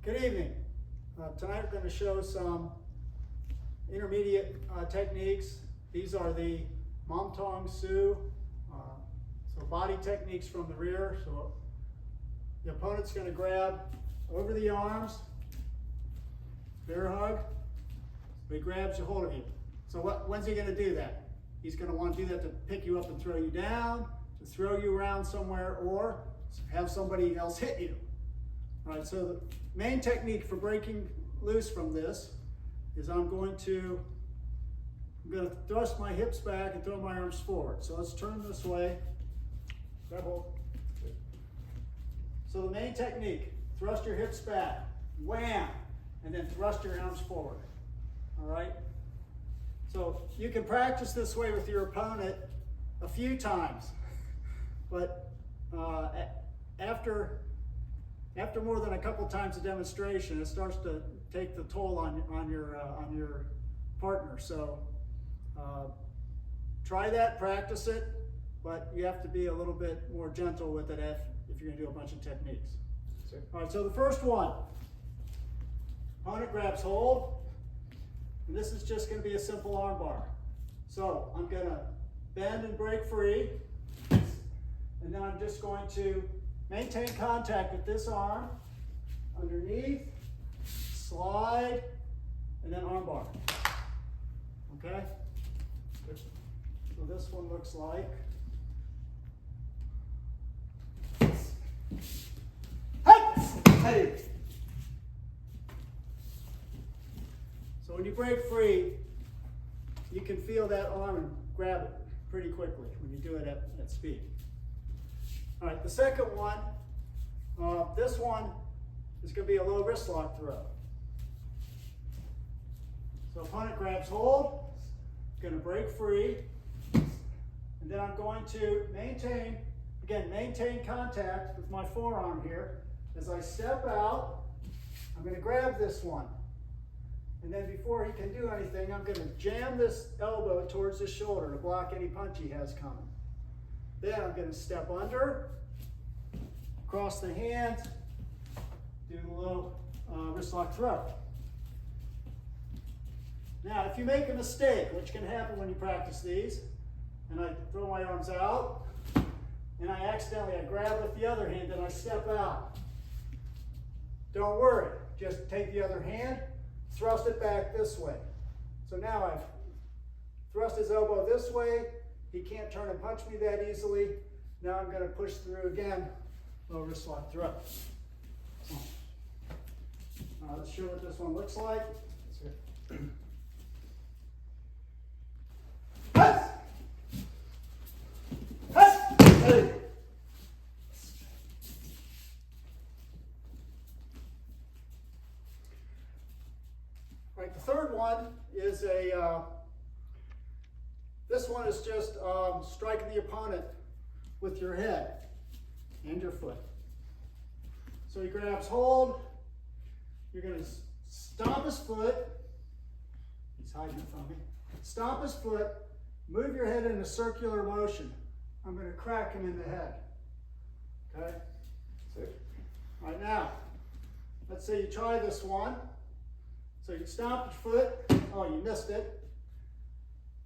Good evening. Tonight we're going to show some intermediate techniques. These are the Montong Soo, so body techniques from the rear. So the opponent's going to grab over the arms, bear hug, so he grabs a hold of you. So when's he going to do that? He's going to want to do that to pick you up and throw you down, to throw you around somewhere, or have somebody else hit you. All right, so the main technique for breaking loose from this is I'm going to thrust my hips back and throw my arms forward. So let's turn this way. Grab hold. So the main technique, thrust your hips back, wham, and then thrust your arms forward. All right? So you can practice this way with your opponent a few times, but after more than a couple times of demonstration, it starts to take the toll on your partner. So try that, practice it, but you have to be a little bit more gentle with it if you're going to do a bunch of techniques. Sure. All right, so the first one, opponent grabs hold, and this is just going to be a simple arm bar. So I'm going to bend and break free, and then I'm just going to maintain contact with this arm, underneath, slide, and then arm bar. Okay? So this one looks like. Hey! So when you break free, you can feel that arm and grab it pretty quickly when you do it at speed. All right, the second one, this one is going to be a low wrist lock throw. So opponent grabs hold, going to break free, and then I'm going to maintain contact with my forearm here. As I step out, I'm going to grab this one. And then before he can do anything, I'm going to jam this elbow towards his shoulder to block any punch he has coming. Then I'm going to step under, cross the hand, do a little wrist lock throw. Now, if you make a mistake, which can happen when you practice these, and I throw my arms out, and I grab with the other hand, and I step out. Don't worry, just take the other hand, thrust it back this way. So now I've thrust his elbow this way. He can't turn and punch me that easily. Now I'm going to push through again, low wrist lock throw. Let's show what this one looks like. Right, the third one is this one is just striking the opponent with your head and your foot. So he grabs hold, you're going to stomp his foot, he's hiding it from me, stomp his foot, move your head in a circular motion. I'm going to crack him in the head. Okay? All right, now, let's say you try this one. So you stomp your foot, oh, you missed it.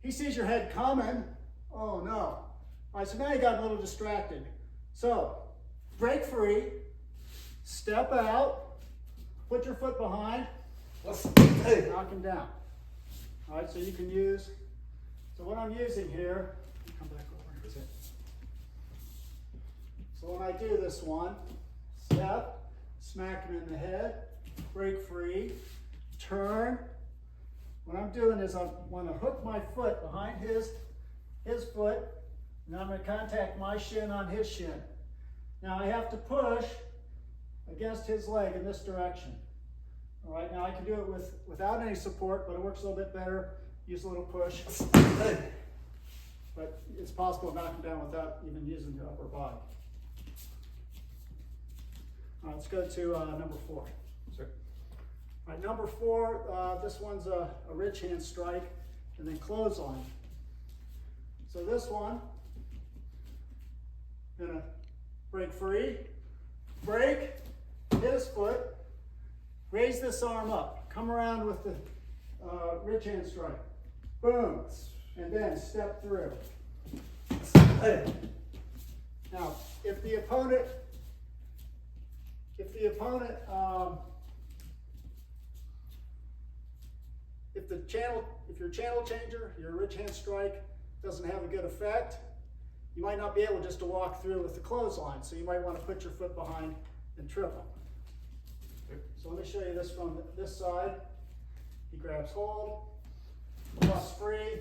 He sees your head coming, oh no. All right, so now you got a little distracted. So, break free, step out, put your foot behind, knock him down. All right, so you can use, so what I'm using here, come back over here. So when I do this one, step, smack him in the head, break free, turn. What I'm doing is I want to hook my foot behind his foot, and I'm going to contact my shin on his shin. Now I have to push against his leg in this direction. All right, now I can do it without any support, but it works a little bit better. Use a little push. But it's possible to knock him down without even using the upper body. All right, let's go to number 4. Sure. All right, number 4, this one's a rich hand strike and then clothesline. So this one, gonna break free, break, hit his foot, raise this arm up. Come around with the rich hand strike. Boom. And then step through. Now, if the opponent, if your channel changer, your rich hand strike doesn't have a good effect, you might not be able just to walk through with the clothesline. So you might want to put your foot behind and triple. So let me show you this from this side. He grabs hold, bust free,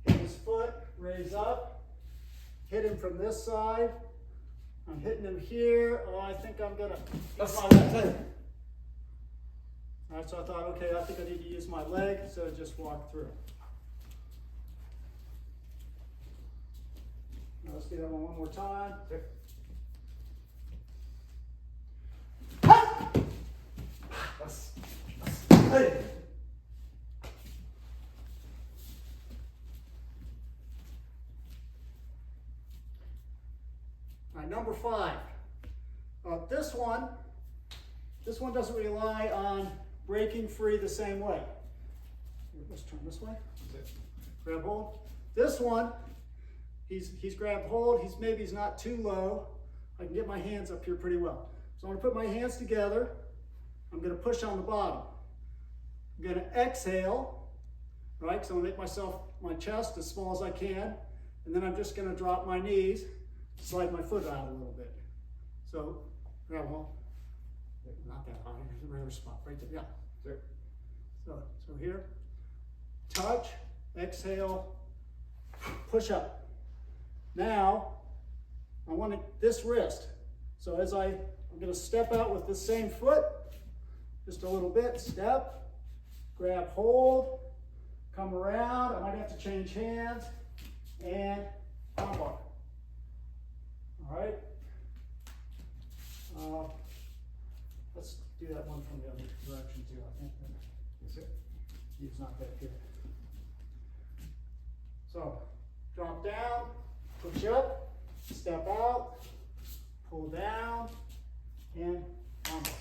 hit his foot, raise up, hit him from this side. I'm hitting him here. Oh, I think I'm gonna use my leg. All right, so I thought, okay, I think I need to use my leg, so just walk through. Now let's do that one more time. Okay. Hey. All right, number 5. This one doesn't rely on breaking free the same way. Let's turn this way. Grab hold. This one, he's grabbed hold. Maybe he's not too low. I can get my hands up here pretty well. So I'm going to put my hands together. I'm going to push on the bottom. I'm going to exhale, right? So I'm going to make my chest as small as I can. And then I'm just going to drop my knees, slide my foot out a little bit. So grab hold. Not that high, there's a regular spot right there. Yeah. Sure. So here, touch, exhale, push up. Now, I want this wrist. So I'm going to step out with the same foot, just a little bit, step, grab hold, come around. I might have to change hands, and arm bar. All right. Let's do that one from the other direction too. I think he's not that good. So drop down, push up, step out, pull down, and arm bar.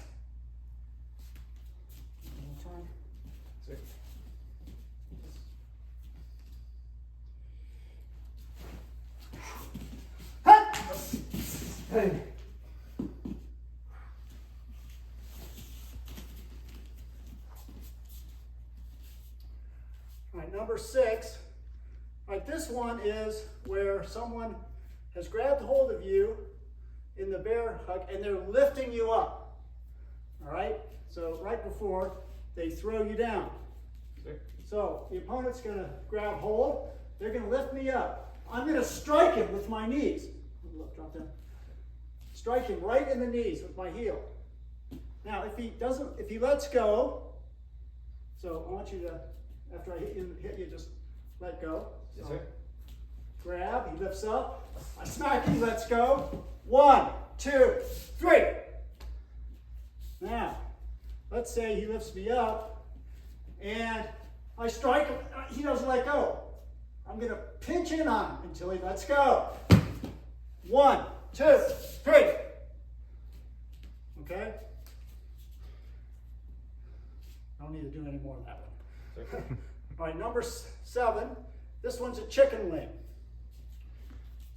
One more time. Hey. All right, number 6. All right, this one is where someone has grabbed hold of you in the bear hug and they're lifting you up. All right, so right before they throw you down. So the opponent's going to grab hold. They're going to lift me up. I'm going to strike him with my knees. Look, drop down. Strike him right in the knees with my heel. Now, if he lets go, so I want you to, after I hit you, just let go. So grab, he lifts up. I smack him, he lets go. 1, 2, 3. Now, let's say he lifts me up and I strike him, he doesn't let go. I'm going to pinch in on him until he lets go. 1, 2, 3. Okay? I don't need to do any more of that one. All right, number 7. This one's a chicken wing.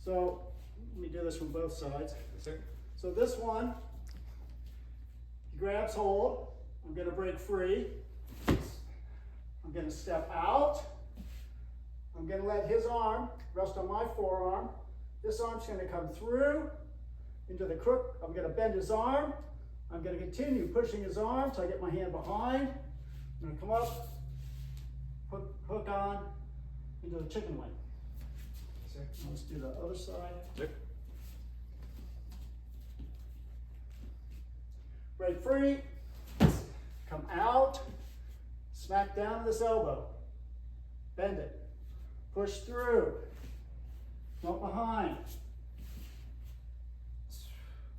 So let me do this from both sides. So this one, he grabs hold. I'm going to break free. I'm going to step out. I'm going to let his arm rest on my forearm. This arm's going to come through into the crook. I'm going to bend his arm. I'm going to continue pushing his arm till I get my hand behind. I'm going to come up, hook on into the chicken wing. Now let's do the other side. Break free. Come out. Smack down to this elbow. Bend it. Push through. Come up behind.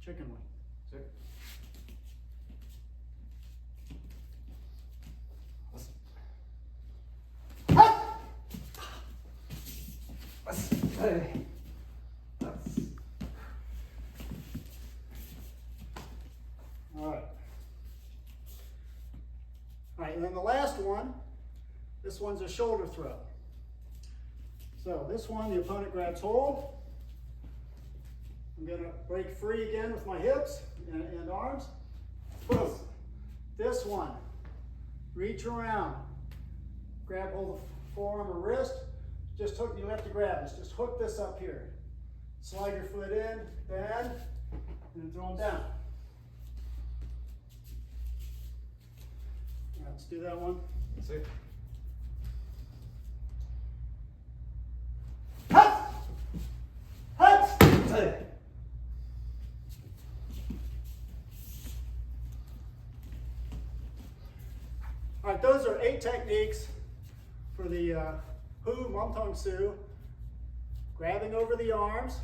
Chicken wing. All right. right, and then the last one, this one's a shoulder throw. So this one, the opponent grabs hold. I'm gonna break free again with my hips and arms. Boom. This one, reach around, grab hold of forearm or wrist. Just hook, you don't have to grab this, just hook this up here. Slide your foot in, bend, and then throw them down. All right, let's do that one. See? Hut! Hut! All right, those are 8 techniques for the Montong Soo. Grabbing over the arms.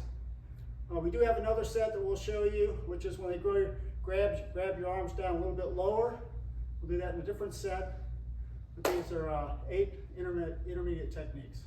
We do have another set that we'll show you, which is when they grab your arms down a little bit lower. We'll do that in a different set. But these are 8 intermediate techniques.